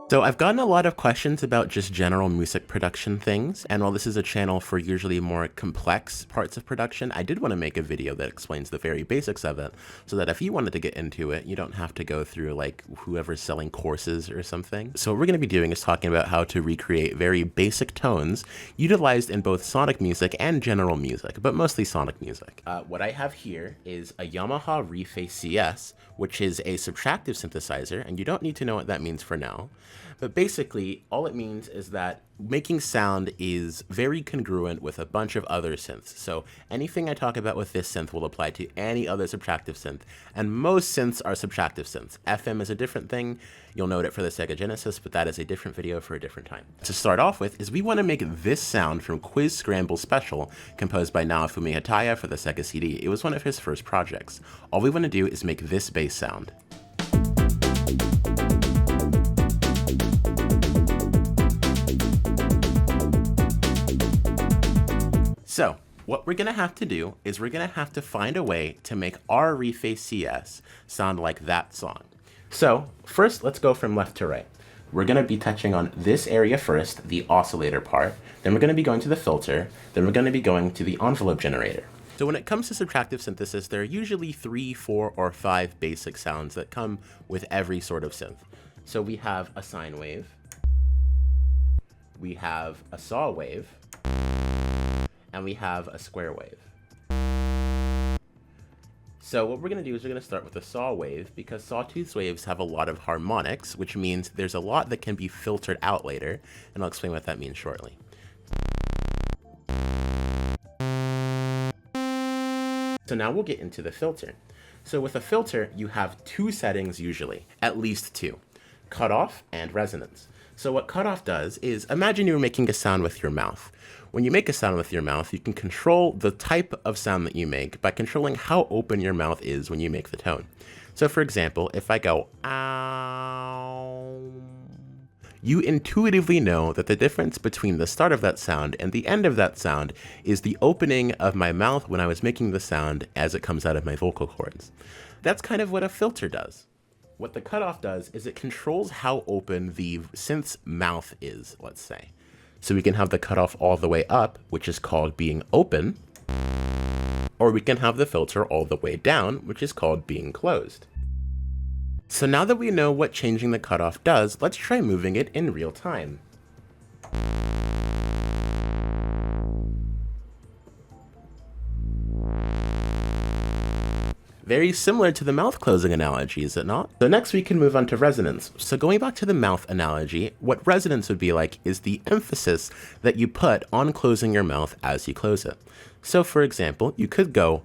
So I've gotten a lot of questions about just general music production things, and while this is a channel for usually more complex parts of production, I did want to make a video that explains the very basics of it, so that if you wanted to get into it, you don't have to go through like whoever's selling courses or something. So what we're going to be doing is talking about how to recreate very basic tones utilized in both sonic music and general music, but mostly sonic music. What I have here is a Yamaha Reface CS, which is a subtractive synthesizer, and you don't need to know what that means for now. But basically, all it means is that making sound is very congruent with a bunch of other synths. So anything I talk about with this synth will apply to any other subtractive synth, and most synths are subtractive synths. FM is a different thing. You'll note it for the Sega Genesis, but that is a different video for a different time. To start off with is we want to make this sound from Quiz Scramble Special, composed by Naofumi Hataya for the Sega CD. It was one of his first projects. All we want to do is make this bass sound. So what we're going to have to do is we're going to have to find a way to make our Reface CS sound like that song. So first, let's go from left to right. We're going to be touching on this area first, the oscillator part. Then we're going to be going to the filter. Then we're going to be going to the envelope generator. So when it comes to subtractive synthesis, there are usually 3, 4, or 5 basic sounds that come with every sort of synth. So we have a sine wave. We have a saw wave. And we have a square wave. So what we're going to do is we're going to start with a saw wave, because sawtooth waves have a lot of harmonics, which means there's a lot that can be filtered out later, and I'll explain what that means shortly. So now we'll get into the filter. So with a filter, you have 2 settings usually, at least 2, cutoff and resonance. So what cutoff does is, imagine you were making a sound with your mouth. When you make a sound with your mouth, you can control the type of sound that you make by controlling how open your mouth is when you make the tone. So for example, if I go, ow, you intuitively know that the difference between the start of that sound and the end of that sound is the opening of my mouth when I was making the sound as it comes out of my vocal cords. That's kind of what a filter does. What the cutoff does is it controls how open the synth's mouth is, let's say. So we can have the cutoff all the way up, which is called being open, or we can have the filter all the way down, which is called being closed. So now that we know what changing the cutoff does, let's try moving it in real time. Very similar to the mouth closing analogy, is it not? So next we can move on to resonance. So going back to the mouth analogy, what resonance would be like is the emphasis that you put on closing your mouth as you close it. So for example, you could go,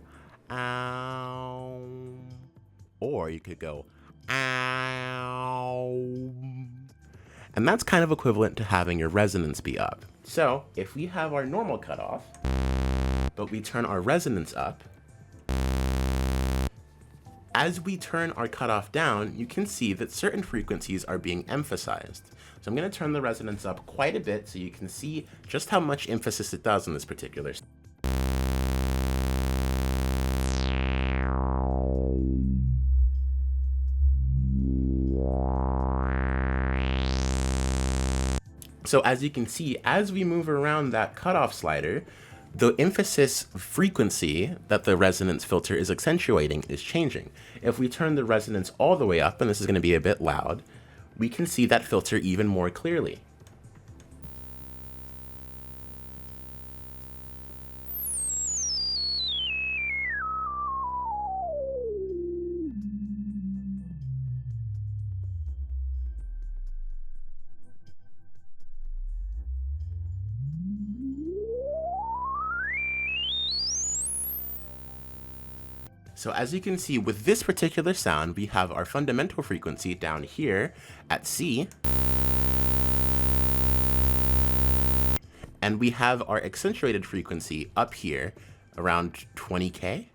ow, or you could go, ow. And that's kind of equivalent to having your resonance be up. So if we have our normal cutoff, but we turn our resonance up, as we turn our cutoff down, you can see that certain frequencies are being emphasized. So I'm going to turn the resonance up quite a bit so you can see just how much emphasis it does on this particular. So as you can see, as we move around that cutoff slider, the emphasis frequency that the resonance filter is accentuating is changing. If we turn the resonance all the way up, and this is going to be a bit loud, we can see that filter even more clearly. So as you can see, with this particular sound, we have our fundamental frequency down here at C, and we have our accentuated frequency up here around 20K,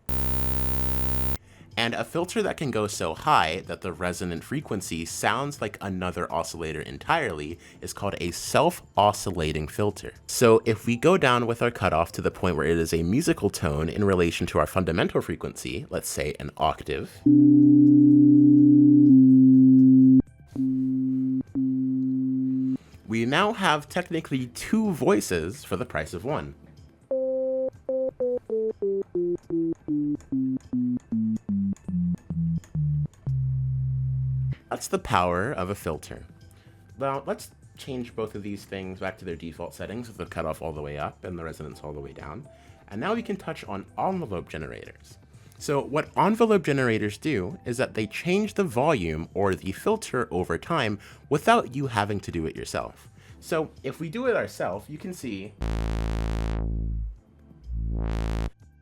and a filter that can go so high that the resonant frequency sounds like another oscillator entirely is called a self-oscillating filter. So if we go down with our cutoff to the point where it is a musical tone in relation to our fundamental frequency, let's say an octave, we now have technically two voices for the price of one. That's the power of a filter. Now, let's change both of these things back to their default settings with the cutoff all the way up and the resonance all the way down. And now we can touch on envelope generators. So what envelope generators do is that they change the volume or the filter over time without you having to do it yourself. So if we do it ourselves, you can see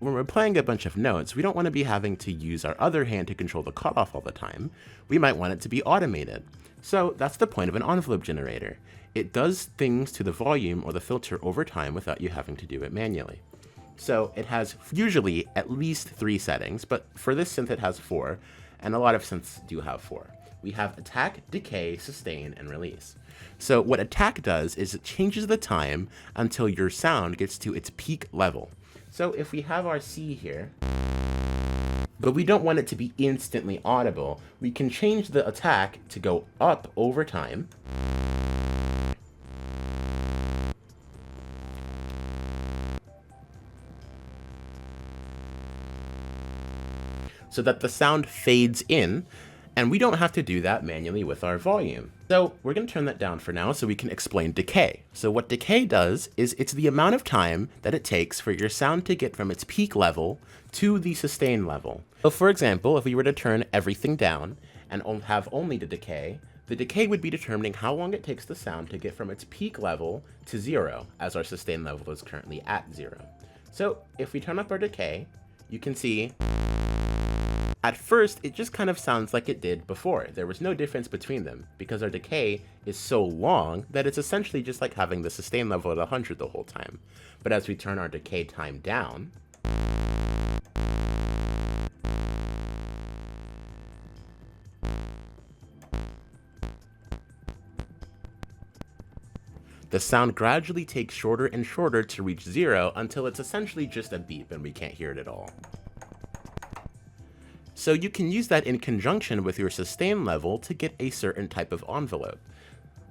when we're playing a bunch of notes, we don't want to be having to use our other hand to control the cutoff all the time. We might want it to be automated. So that's the point of an envelope generator. It does things to the volume or the filter over time without you having to do it manually. So it has usually at least 3 settings, but for this synth it has 4, and a lot of synths do have 4. We have attack, decay, sustain, and release. So what attack does is it changes the time until your sound gets to its peak level. So if we have our C here, but we don't want it to be instantly audible, we can change the attack to go up over time. So that the sound fades in, and we don't have to do that manually with our volume. So we're going to turn that down for now so we can explain decay. So what decay does is it's the amount of time that it takes for your sound to get from its peak level to the sustain level. So for example, if we were to turn everything down and have only the decay would be determining how long it takes the sound to get from its peak level to 0, as our sustain level is currently at 0. So if we turn up our decay, you can see at first, it just kind of sounds like it did before. There was no difference between them, because our decay is so long that it's essentially just like having the sustain level at 100 the whole time. But as we turn our decay time down, the sound gradually takes shorter and shorter to reach 0 until it's essentially just a beep and we can't hear it at all. So you can use that in conjunction with your sustain level to get a certain type of envelope.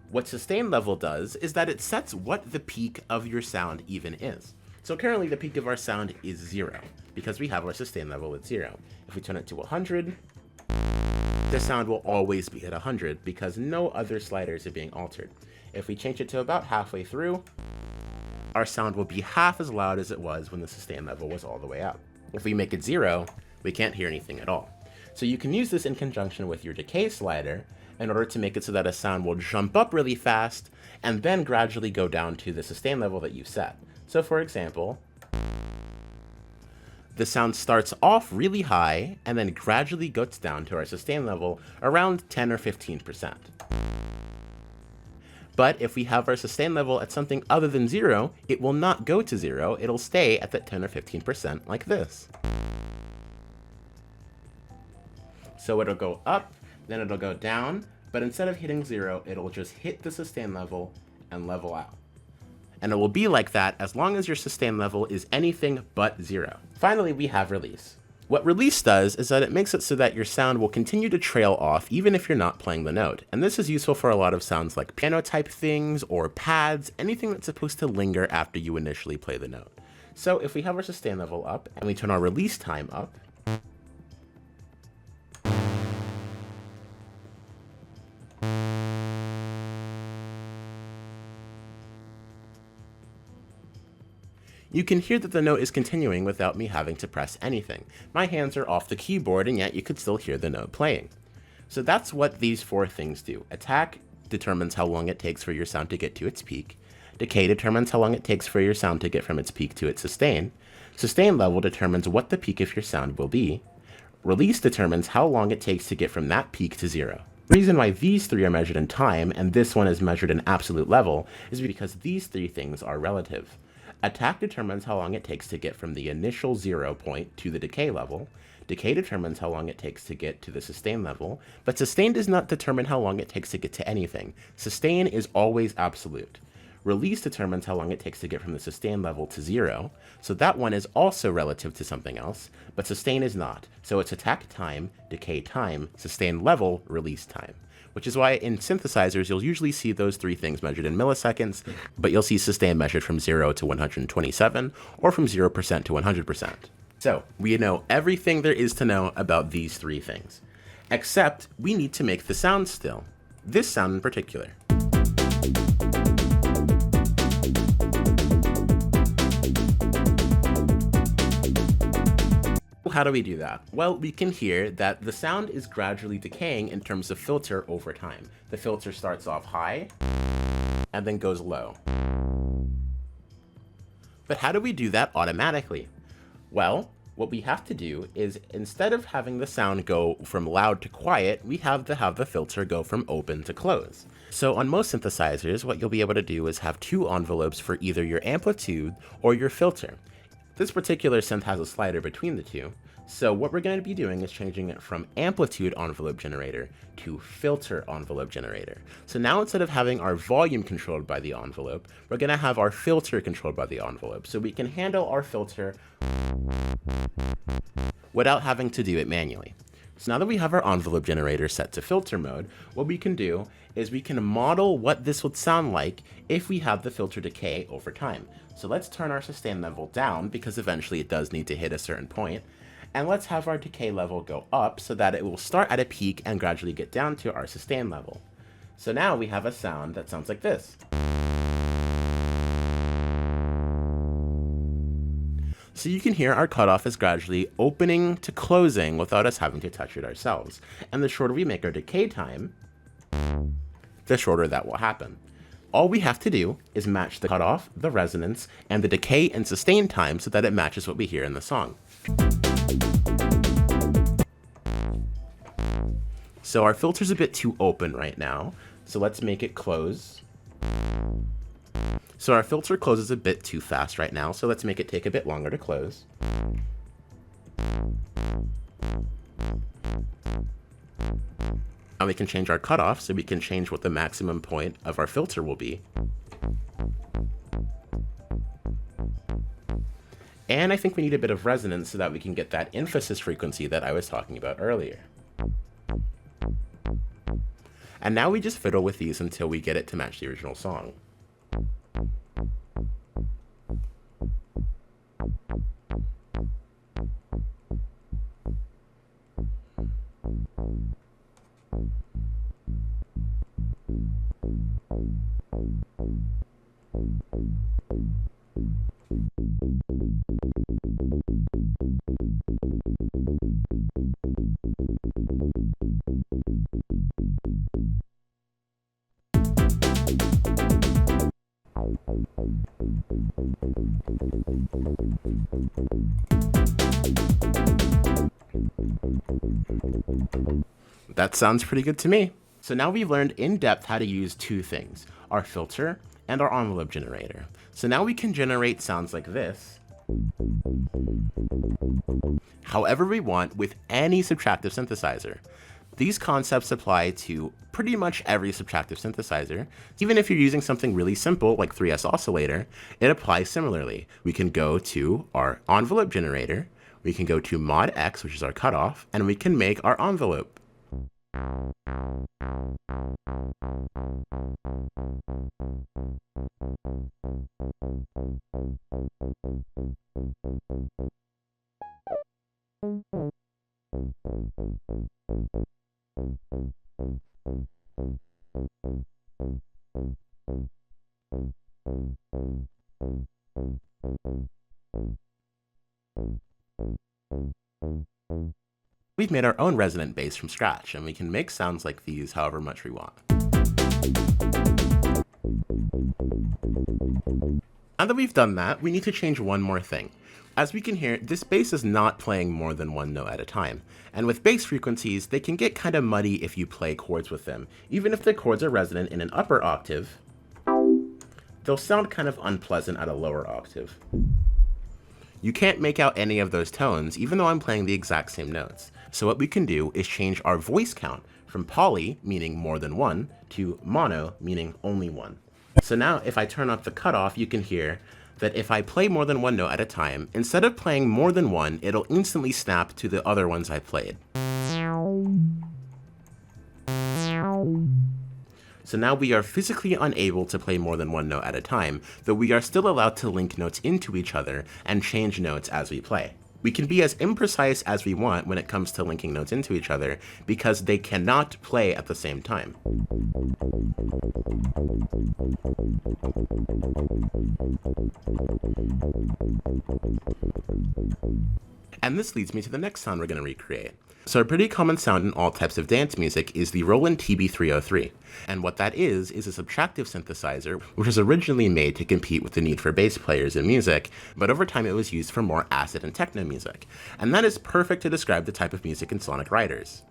What sustain level does is that it sets what the peak of your sound even is. So currently the peak of our sound is 0, because we have our sustain level at 0. If we turn it to 100, the sound will always be at 100 because no other sliders are being altered. If we change it to about halfway through, our sound will be half as loud as it was when the sustain level was all the way up. If we make it 0, we can't hear anything at all. So you can use this in conjunction with your decay slider in order to make it so that a sound will jump up really fast and then gradually go down to the sustain level that you set. So for example, the sound starts off really high and then gradually goes down to our sustain level around 10 or 15%. But if we have our sustain level at something other than 0, it will not go to 0, it'll stay at that 10 or 15% like this. So it'll go up, then it'll go down, but instead of hitting 0, it'll just hit the sustain level and level out. And it will be like that as long as your sustain level is anything but 0. Finally, we have release. What release does is that it makes it so that your sound will continue to trail off even if you're not playing the note. And this is useful for a lot of sounds like piano type things or pads, anything that's supposed to linger after you initially play the note. So if we have our sustain level up and we turn our release time up, you can hear that the note is continuing without me having to press anything. My hands are off the keyboard and yet you could still hear the note playing. So that's what these 4 things do. Attack determines how long it takes for your sound to get to its peak. Decay determines how long it takes for your sound to get from its peak to its sustain. Sustain level determines what the peak of your sound will be. Release determines how long it takes to get from that peak to 0. The reason why these 3 are measured in time and this one is measured in absolute level is because these 3 things are relative. Attack determines how long it takes to get from the initial 0 point to the decay level. Decay determines how long it takes to get to the sustain level, but sustain does not determine how long it takes to get to anything. Sustain is always absolute. Release determines how long it takes to get from the sustain level to 0, so that one is also relative to something else, but sustain is not. So it's attack time, decay time, sustain level, release time. which is why in synthesizers, you'll usually see those three things measured in milliseconds, but you'll see sustain measured from 0 to 127, or from 0% to 100%. So we know everything there is to know about these three things, except we need to make the sound still. This sound in particular. How do we do that? Well, we can hear that the sound is gradually decaying in terms of filter over time. The filter starts off high and then goes low. But how do we do that automatically? Well, what we have to do is, instead of having the sound go from loud to quiet, we have to have the filter go from open to close. So on most synthesizers, what you'll be able to do is have two envelopes for either your amplitude or your filter. This particular synth has a slider between the two, so what we're going to be doing is changing it from amplitude envelope generator to filter envelope generator. So now instead of having our volume controlled by the envelope, we're going to have our filter controlled by the envelope, so we can handle our filter without having to do it manually. So now that we have our envelope generator set to filter mode, what we can do is we can model what this would sound like if we have the filter decay over time. So let's turn our sustain level down, because eventually it does need to hit a certain point, and let's have our decay level go up so that it will start at a peak and gradually get down to our sustain level. So now we have a sound that sounds like this. So you can hear our cutoff is gradually opening to closing without us having to touch it ourselves. And the shorter we make our decay time, the shorter that will happen. All we have to do is match the cutoff, the resonance, and the decay and sustain time so that it matches what we hear in the song. So our filter's a bit too open right now, so let's make it close. So our filter closes a bit too fast right now, so let's make it take a bit longer to close. And we can change our cutoff, so we can change what the maximum point of our filter will be. And I think we need a bit of resonance so that we can get that emphasis frequency that I was talking about earlier. And now we just fiddle with these until we get it to match the original song. That sounds pretty good to me. So now we've learned in depth how to use two things, our filter and our envelope generator. So now we can generate sounds like this however we want with any subtractive synthesizer. These concepts apply to pretty much every subtractive synthesizer. Even if you're using something really simple like 3S oscillator, it applies similarly. We can go to our envelope generator, we can go to mod X, which is our cutoff, and we can make our envelope. We've made our own resonant bass from scratch, and we can make sounds like these however much we want. Now that we've done that, we need to change one more thing. As we can hear, this bass is not playing more than one note at a time, and with bass frequencies, they can get kind of muddy if you play chords with them. Even if the chords are resonant in an upper octave, they'll sound kind of unpleasant at a lower octave. You can't make out any of those tones, even though I'm playing the exact same notes. So what we can do is change our voice count from poly, meaning more than one, to mono, meaning only one. So now if I turn up the cutoff, you can hear that if I play more than one note at a time, instead of playing more than one, it'll instantly snap to the other ones I played. So now we are physically unable to play more than one note at a time, though we are still allowed to link notes into each other and change notes as we play. We can be as imprecise as we want when it comes to linking notes into each other, because they cannot play at the same time. And this leads me to the next sound we're going to recreate. So a pretty common sound in all types of dance music is the Roland TB-303. And what that is a subtractive synthesizer, which was originally made to compete with the need for bass players in music, but over time it was used for more acid and techno music. And that is perfect to describe the type of music in Sonic Riders.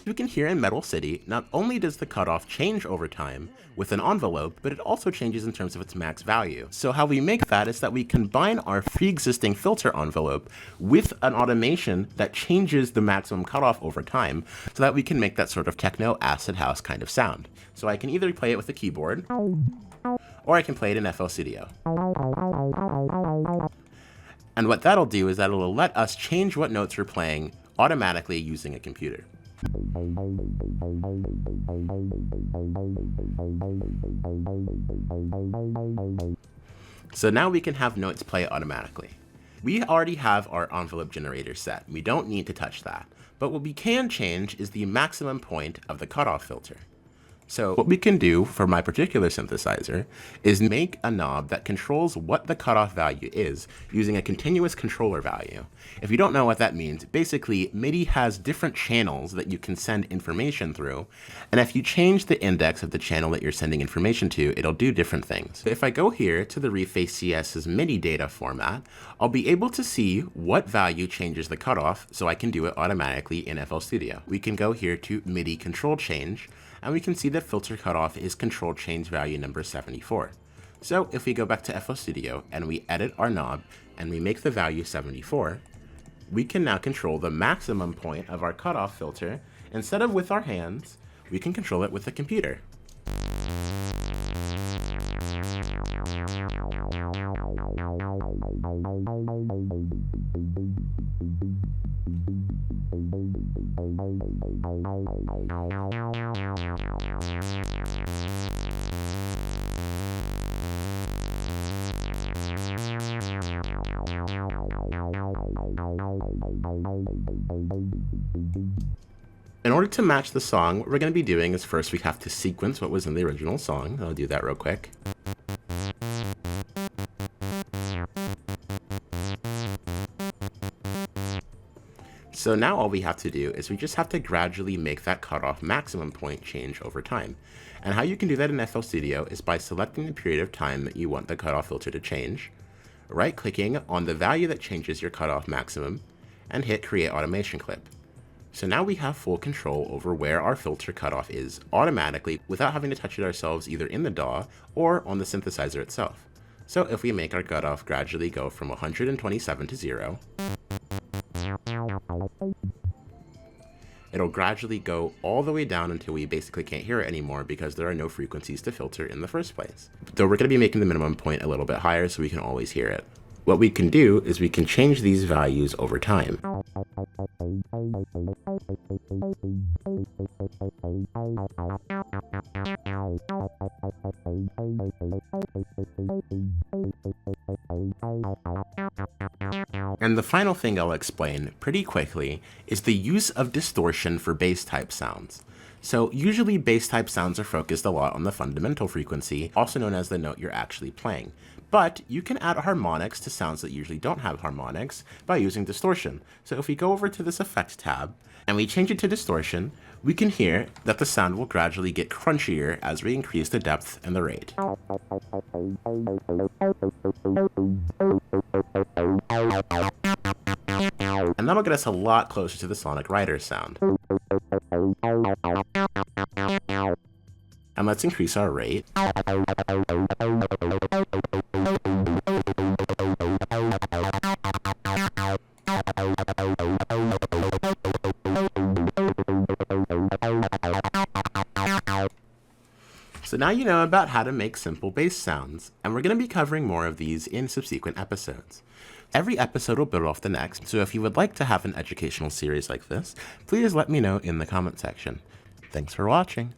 You can hear in Metal City, not only does the cutoff change over time with an envelope, but it also changes in terms of its max value. So how we make that is that we combine our pre-existing filter envelope with an automation that changes the maximum cutoff over time, so that we can make that sort of techno acid house kind of sound. So I can either play it with a keyboard, or I can play it in FL Studio. And what that'll do is that it'll let us change what notes we're playing automatically using a computer. So now we can have notes play automatically. We already have our envelope generator set. We don't need to touch that. But what we can change is the maximum point of the cutoff filter. So what we can do for my particular synthesizer is make a knob that controls what the cutoff value is using a continuous controller value. If you don't know what that means, basically MIDI has different channels that you can send information through, and if you change the index of the channel that you're sending information to, it'll do different things. If I go here to the Reface CS's MIDI data format, I'll be able to see what value changes the cutoff, so I can do it automatically in FL Studio. We can go here to MIDI control change, and we can see that filter cutoff is control change value number 74. So if we go back to FL Studio and we edit our knob and we make the value 74, we can now control the maximum point of our cutoff filter. Instead of with our hands, we can control it with the computer. In order to match the song, what we're going to be doing is first we have to sequence what was in the original song. I'll do that real quick. So now all we have to do is we just have to gradually make that cutoff maximum point change over time. And how you can do that in FL Studio is by selecting the period of time that you want the cutoff filter to change, right-clicking on the value that changes your cutoff maximum, and hit Create Automation Clip. So now we have full control over where our filter cutoff is automatically without having to touch it ourselves either in the DAW or on the synthesizer itself. So if we make our cutoff gradually go from 127 to 0, it'll gradually go all the way down until we basically can't hear it anymore because there are no frequencies to filter in the first place. Though we're going to be making the minimum point a little bit higher so we can always hear it. What we can do is we can change these values over time. And the final thing I'll explain pretty quickly is the use of distortion for bass type sounds. So usually bass type sounds are focused a lot on the fundamental frequency, also known as the note you're actually playing. But you can add harmonics to sounds that usually don't have harmonics by using distortion. So if we go over to this Effects tab and we change it to distortion, we can hear that the sound will gradually get crunchier as we increase the depth and the rate. And that'll get us a lot closer to the Sonic Riders sound. And let's increase our rate. So now you know about how to make simple bass sounds, and we're going to be covering more of these in subsequent episodes. Every episode will build off the next, so if you would like to have an educational series like this, please let me know in the comment section. Thanks for watching.